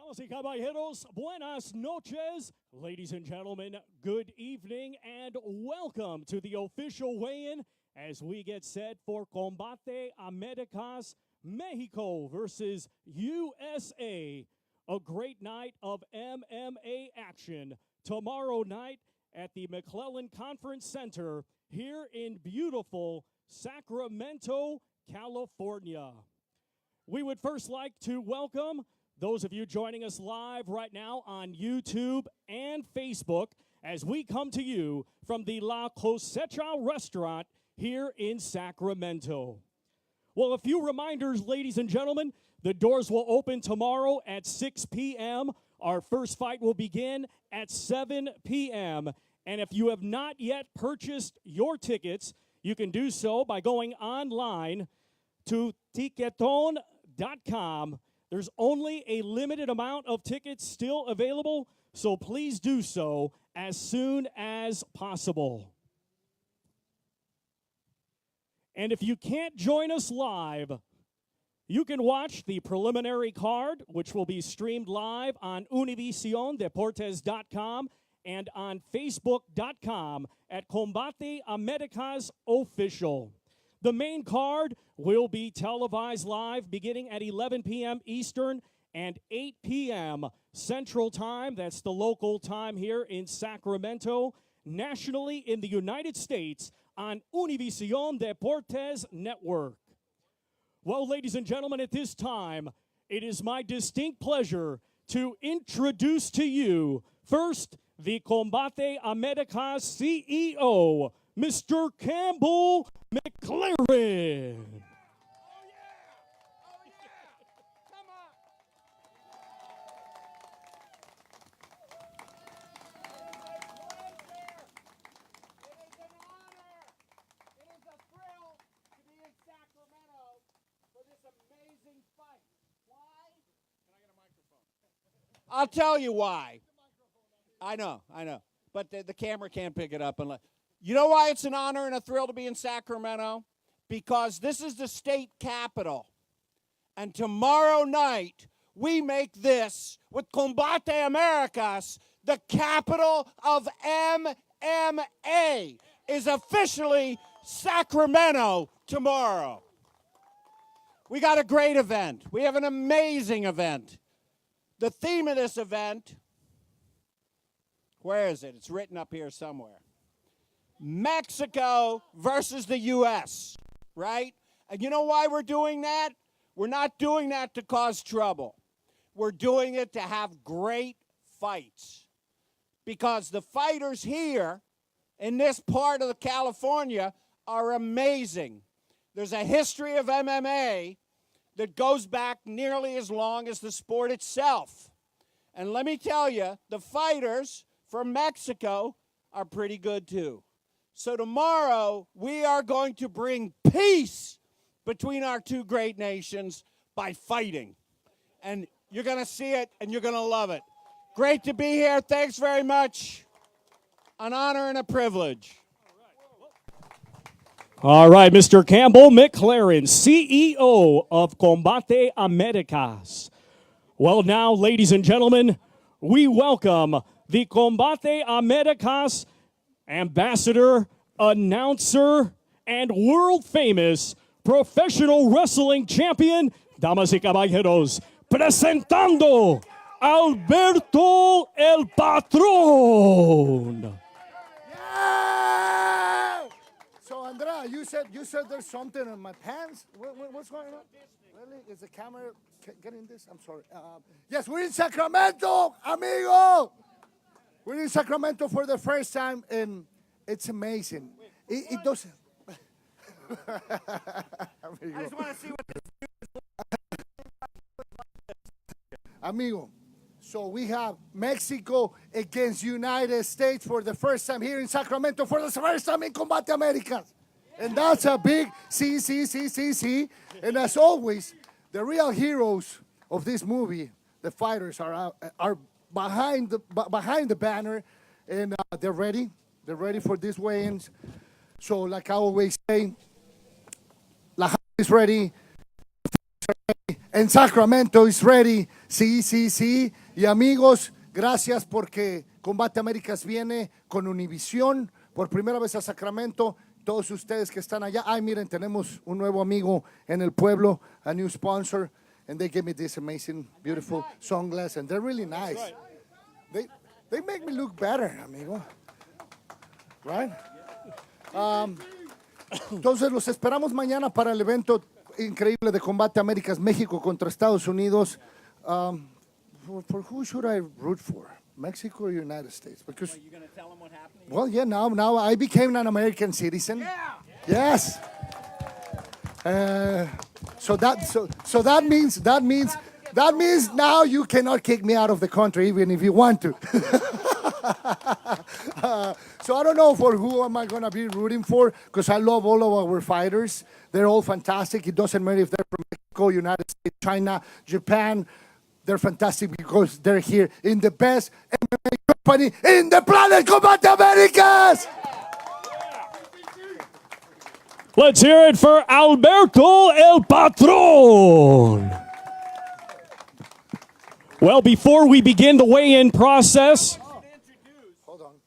Damas y caballeros, buenas noches. Ladies and gentlemen, good evening and welcome to the official weigh-in as we get set for Combate Americas, Mexico versus USA. A great night of MMA action tomorrow night at the McClellan Conference Center here in beautiful Sacramento, California. We would first like to welcome those of you joining us live right now on YouTube and Facebook as we come to you from the La Cosecha restaurant here in Sacramento. Well, a few reminders, ladies and gentlemen. The doors will open tomorrow at 6 p.m. Our first fight will begin at 7 p.m. And if you have not yet purchased your tickets, you can do so by going online to ticketon.com. There's only a limited amount of tickets still available, so please do so as soon as possible. And if you can't join us live, you can watch the preliminary card, which will be streamed live on univisiondeportes.com and on facebook.com at Combate Americas Official. The main card will be televised live beginning at 11 p.m. Eastern and 8 p.m. Central Time. That's the local time here in Sacramento. Nationally in the United States on Univision Deportes Network. Well, ladies and gentlemen, at this time, it is my distinct pleasure to introduce to you first the Combate Americas CEO, Mr. Campbell McLaren. Oh, yeah. Come on. It is an honor. It is a thrill to be in Sacramento for this amazing fight. Why? Can I get a microphone? I'll tell you why. I know. But the camera can't pick it up unless. You know why it's an honor and a thrill to be in Sacramento? Because this is the state capital. And tomorrow night, we make this, with Combate Americas, the capital of MMA, is officially Sacramento tomorrow. We got a great event. We have an amazing event. The theme of this event, where is it? It's written up here somewhere. Mexico versus the U.S., right? And you know why we're doing that? We're not doing that to cause trouble. We're doing it to have great fights. Because the fighters here in this part of California are amazing. There's a history of MMA that goes back nearly as long as the sport itself. And let me tell you, the fighters from Mexico are pretty good too. So tomorrow, we are going to bring peace between our two great nations by fighting. And you're going to see it, and you're going to love it. Great to be here. Thanks very much. An honor and a privilege. All right, Mr. Campbell McLaren, CEO of Combate Americas. Well, now, ladies and gentlemen, we welcome the Combate Americas ambassador, announcer, and world-famous professional wrestling champion, damas y caballeros, presentando Alberto El Patron. Yeah! So, Andrea, you said there's something on my pants. What's going on? Really? Is the camera getting this? I'm sorry. Yes, we're in Sacramento, amigo. We're in Sacramento for the first time, and it's amazing. It doesn't. I just want to see what this Amigo, so we have Mexico against United States for the first time here in Sacramento, for the first time in Combate Americas. And that's a big see. And as always, the real heroes of this movie, the fighters, are behind the banner, and they're ready. They're ready for these weigh-ins. So, like I always say, La Habra is ready, and Sacramento is ready. Sí, sí, sí. Y amigos, gracias porque Combate Américas viene con Univisión por primera vez a Sacramento. Todos ustedes que están allá. Ay, miren, tenemos un nuevo amigo en el pueblo, a new sponsor. And they gave me this amazing, beautiful sunglasses. And they're really nice. They make me look better, amigo. Right? Entonces los esperamos mañana para el evento increíble de Combate Américas México contra Estados Unidos. For who should I root for? Mexico or United States? Because You gonna tell them what happened? well, yeah, now I became an American citizen. Yeah. Yes. So that means now you cannot kick me out of the country even if you want to. So I don't know for who am I going to be rooting for because I love all of our fighters. They're all fantastic. It doesn't matter if they're from Mexico, United States, China, Japan. They're fantastic because they're here in the best MMA company in the planet, Combate Americas! Let's hear it for Alberto El Patron. Well, before we begin the weigh-in process, Hold on.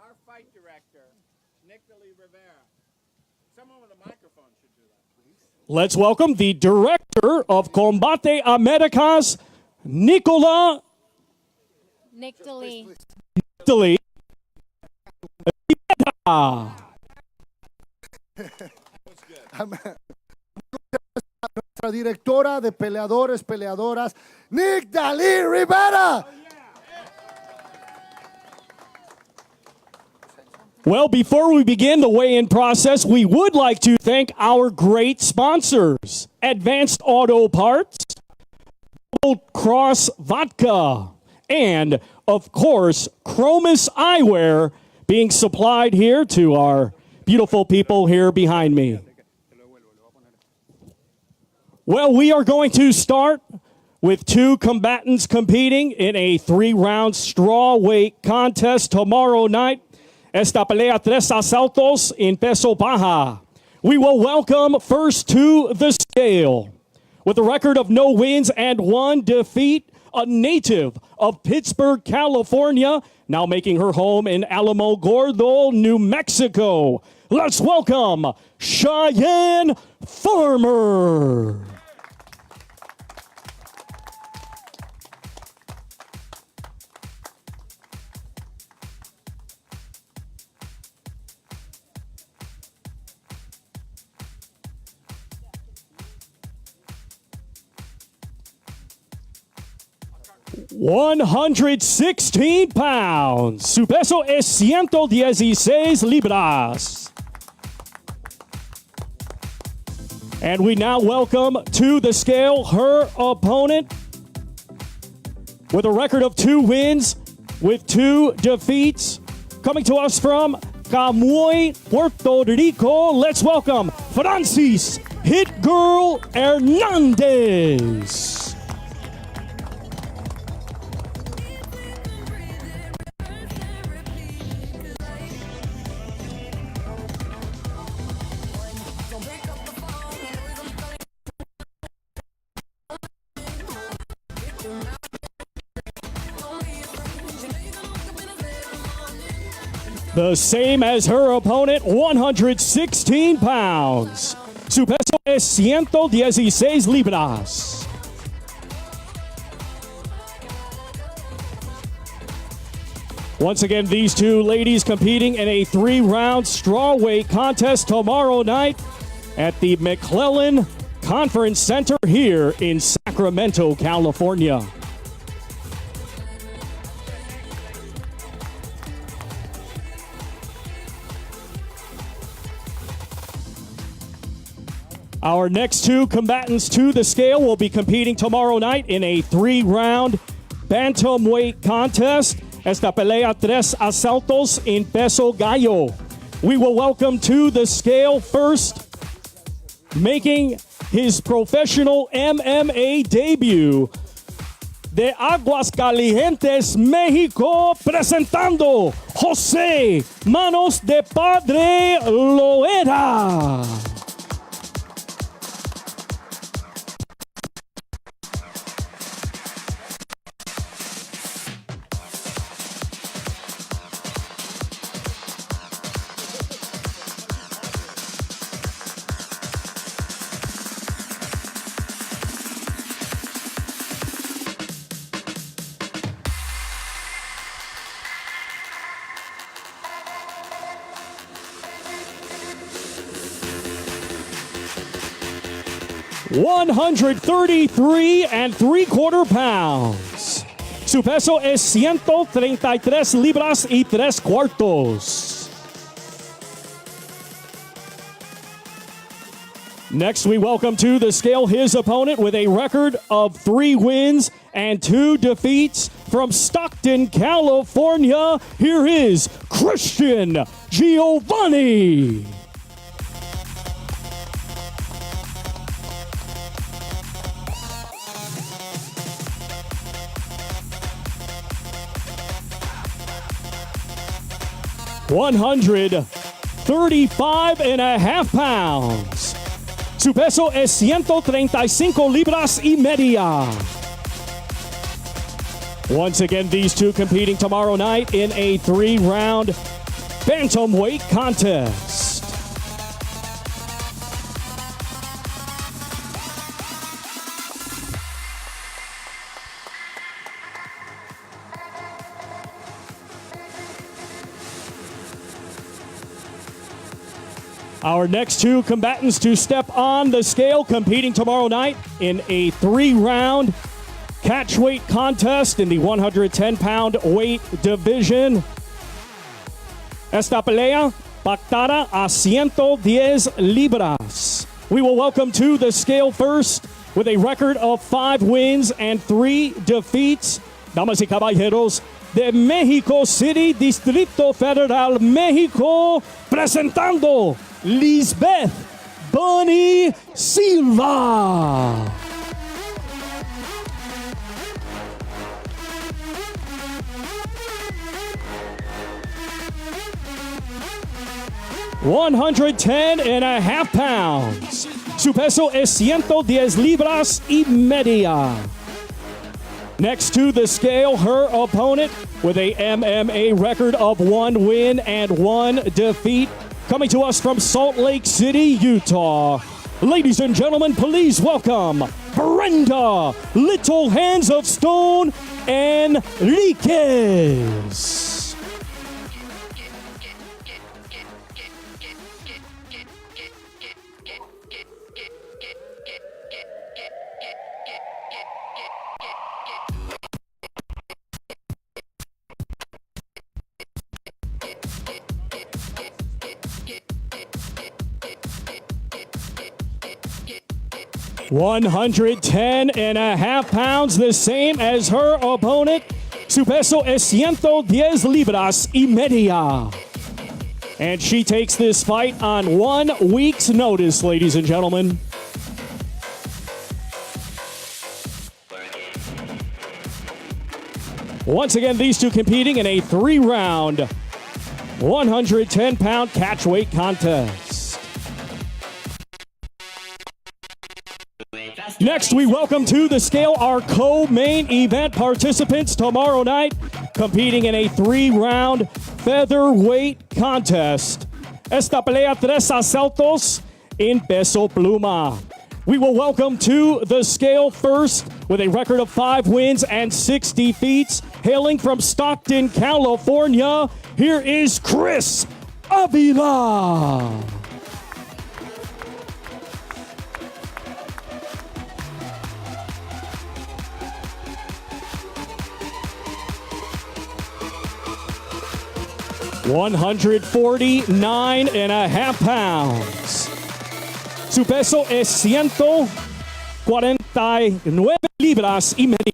Our fight director, Nick Rivera. Someone with a microphone should do that, please. let's welcome the director of Combate Americas, Nicola Nictoli. Italy. Nuestra directora de peleadoras, Nick Dalí Rivera. Well, before we begin the weigh-in process, we would like to thank our great sponsors, Advanced Auto Parts, Cross Vodka, and, of course, Chromis Eyewear being supplied here to our beautiful people here behind me. Well, we are going to start with two combatants competing in a 3-round straw weight contest tomorrow night. Esta pelea 3 asaltos en peso baja. We will welcome first to the scale. With a record of no wins and 1 defeat, a native of Pittsburgh, California, now making her home in Alamo Gordo, New Mexico. Let's welcome Cheyenne Farmer. £116. Su peso es 116 libras. And we now welcome to the scale her opponent with a record of 2 wins with 2 defeats. Coming to us from Camuy, Puerto Rico, let's welcome Francis Hit Girl Hernandez. The same as her opponent, 116 pounds. Su peso es 116 libras. Once again, these two ladies competing in a 3-round strawweight contest tomorrow night at the McClellan Conference Center here in Sacramento, California. Our next 2 combatants to the scale will be competing tomorrow night in a 3-round bantamweight contest. Esta pelea 3 asaltos en peso gallo. We will welcome to the scale first, making his professional MMA debut, de Aguascalientes, México, presentando José Manos de Padre Loera. 133 and 3/4 pounds. Su peso es 133 libras y 3/4. Next, we welcome to the scale his opponent with a record of 3 wins and 2 defeats from Stockton, California. Here is Christian Giovanni. $135.5 pounds. Su peso es 135 libras y media. Once again, these two competing tomorrow night in a 3-round bantamweight contest. Our next two combatants to step on the scale competing tomorrow night in a 3-round catchweight contest in the 110-pound weight division. Esta pelea pactada a 110 libras. We will welcome to the scale first with a record of 5 wins and 3 defeats. Damas y caballeros, de Mexico City, Distrito Federal, México, presentando Lisbeth Bunny Silva. $110.5 pounds. Su peso es 110 libras y media. Next to the scale, her opponent with a MMA record of 1 win and 1 defeat. Coming to us from Salt Lake City, Utah. Ladies and gentlemen, please welcome Brenda Little Hands of Stone Enriquez. $110.5 pounds, the same as her opponent. Su peso es 110 libras y media. And she takes this fight on 1 week's notice, ladies and gentlemen. Once again, these two competing in a 3-round 110-pound catchweight contest. Next, we welcome to the scale our co-main event participants tomorrow night, competing in a 3-round featherweight contest. Esta pelea 3 asaltos en peso pluma. We will welcome to the scale first with a record of 5 wins and 6 defeats, hailing from Stockton, California. Here is Chris Avila. $149.5 pounds. Su peso es 149 libras y media.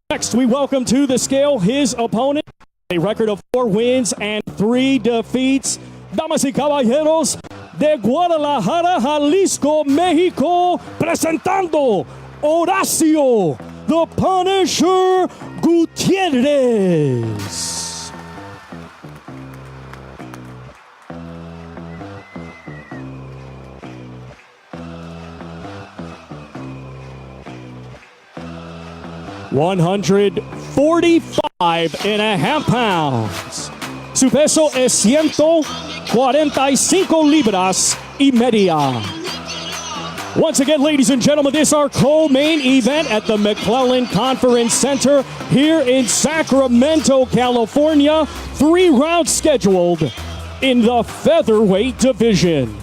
Next, we welcome to the scale his opponent, a record of 4 wins and 3 defeats. Damas y caballeros, de Guadalajara, Jalisco, México, presentando Horacio, the Punisher Gutierrez. $145.5 pounds. Su peso es 145 libras y media. Once again, ladies and gentlemen, this is our co-main event at the McClellan Conference Center here in Sacramento, California. 3 rounds scheduled in the featherweight division.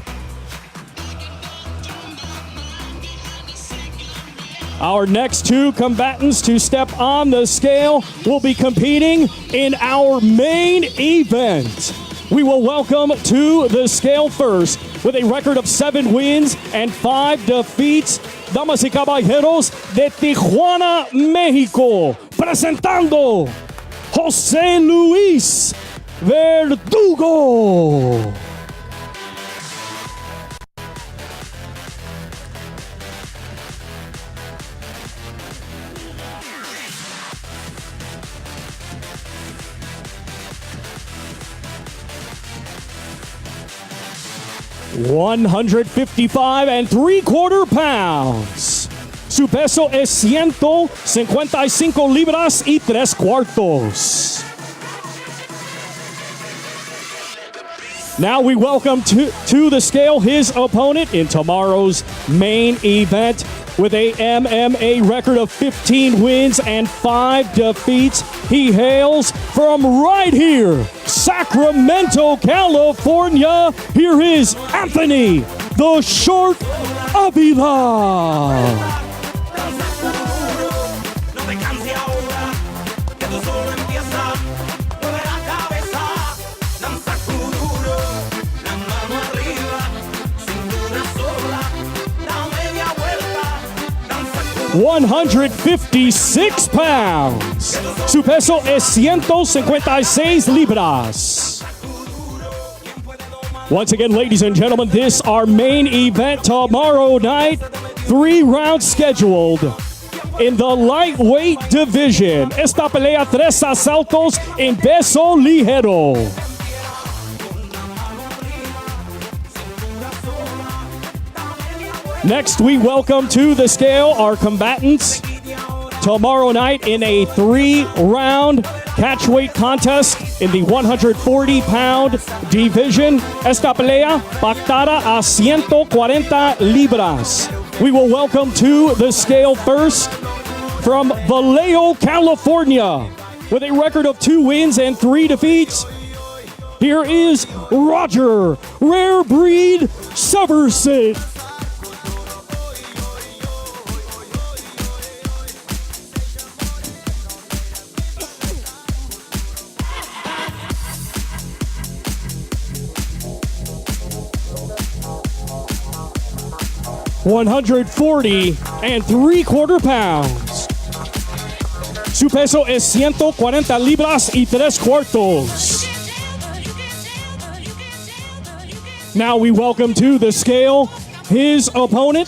Our next two combatants to step on the scale will be competing in our main event. We will welcome to the scale first with a record of 7 wins and 5 defeats, damas y caballeros de Tijuana, México, presentando José Luis Verdugo. 155 3/4 pounds. Su peso es 155 libras y 3/4. Now we welcome to the scale his opponent in tomorrow's main event with a MMA record of 15 wins and 5 defeats. He hails from right here, Sacramento, California. Here is Anthony the Short Avila. – 156 pounds. Su peso es 156 libras. Once again, ladies and gentlemen, this our main event tomorrow night. 3 rounds scheduled. In the lightweight division, esta pelea 3 asaltos en peso ligero. Next, we welcome to the scale our combatants tomorrow night in a 3-round catchweight contest in the 140-pound division. Esta pelea pactada a 140 libras. We will welcome to the scale first from Vallejo, California, with a record of 2 wins and 3 defeats. Here is Roger Rare Breed Severson. 140 3/4 pounds. Su peso es 140 libras y 3/4. Now we welcome to the scale his opponent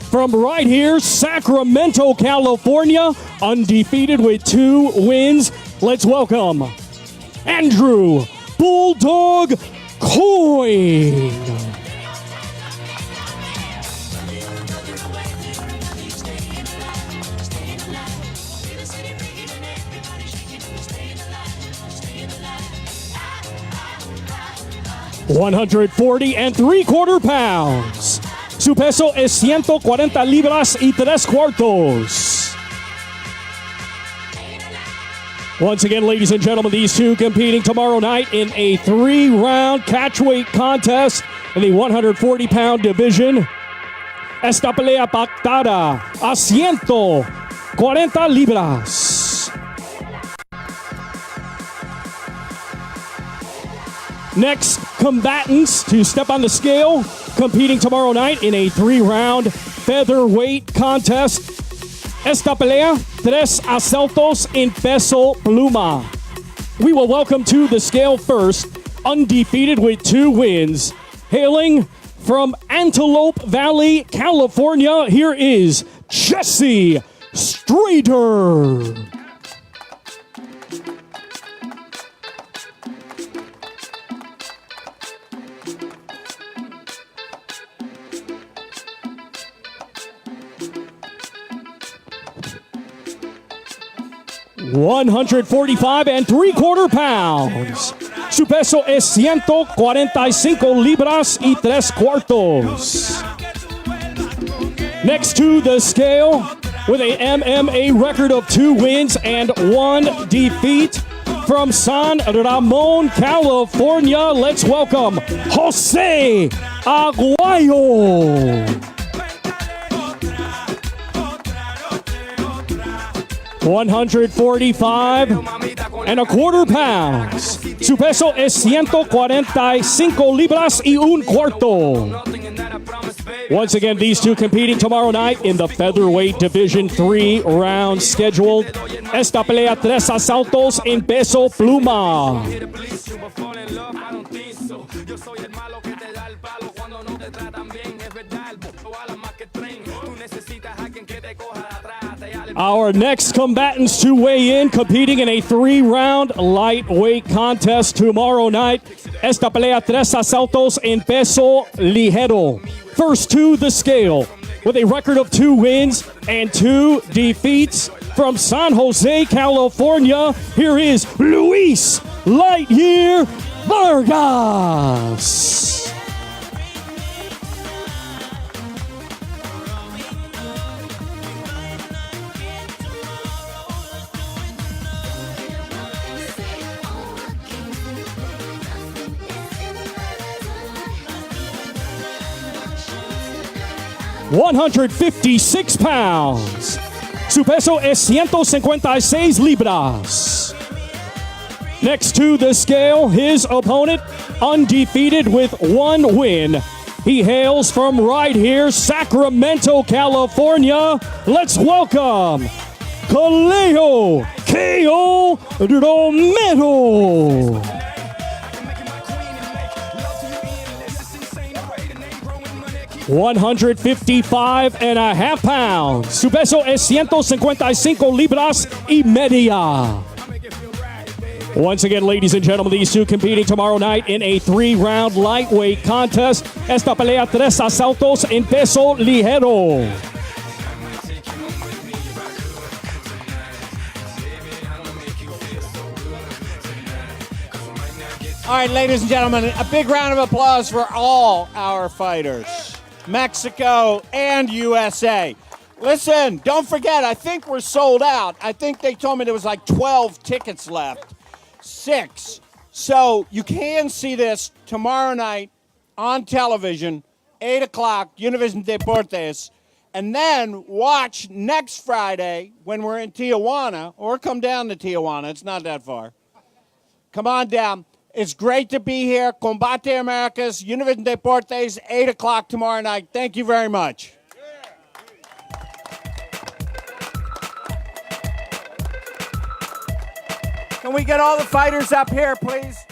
from right here, Sacramento, California, undefeated with 2 wins. Let's welcome Andrew Bulldog Coyne. 140 3/4 pounds. Su peso es 140 libras y 3/4. Once again, ladies and gentlemen, these two competing tomorrow night in a 3-round catchweight contest in the 140-pound division. Esta pelea pactada a 140 libras. Next, combatants to step on the scale, competing tomorrow night in a 3-round featherweight contest. Esta pelea, 3 asaltos en peso pluma. We will welcome to the scale first, undefeated with 2 wins. Hailing from Antelope Valley, California, here is Jesse Strader. 145 3/4 pounds. Su peso es 145 libras y 3/4. Next to the scale with a MMA record of 2 wins and 1 defeat from San Ramon, California. Let's welcome Jose Aguayo. 145 and a quarter pounds. Su peso es 145 libras y un cuarto. Once again, these two competing tomorrow night in the featherweight division, 3 rounds scheduled. Esta pelea 3 asaltos en peso pluma. Our next combatants to weigh in, competing in a 3-round lightweight contest tomorrow night. Esta pelea 3 asaltos en peso ligero. First to the scale with a record of 2 wins and 2 defeats from San Jose, California. Here is Luis Lightyear Vargas. £156. Su peso es 156 libras. Next to the scale, his opponent, undefeated with 1 win. He hails from right here, Sacramento, California. Let's welcome Kaleo K.O. Romero. 155.5 pounds. Su peso es 155 libras y media. Once again, ladies and gentlemen, these two competing tomorrow night in a 3-round lightweight contest. Esta pelea 3 asaltos en peso ligero. All right, ladies and gentlemen, a big round of applause for all our fighters, Mexico and USA. Listen, don't forget, I think we're sold out. I think they told me there was like 12 tickets left, 6. So you can see this tomorrow night on television, 8 o'clock, Univision Deportes, and then watch next Friday when we're in Tijuana, or come down to Tijuana. It's not that far. Come on down. It's great to be here. Combate Americas, Univision Deportes, 8 o'clock tomorrow night. Thank you very much. Can we get all the fighters up here, please?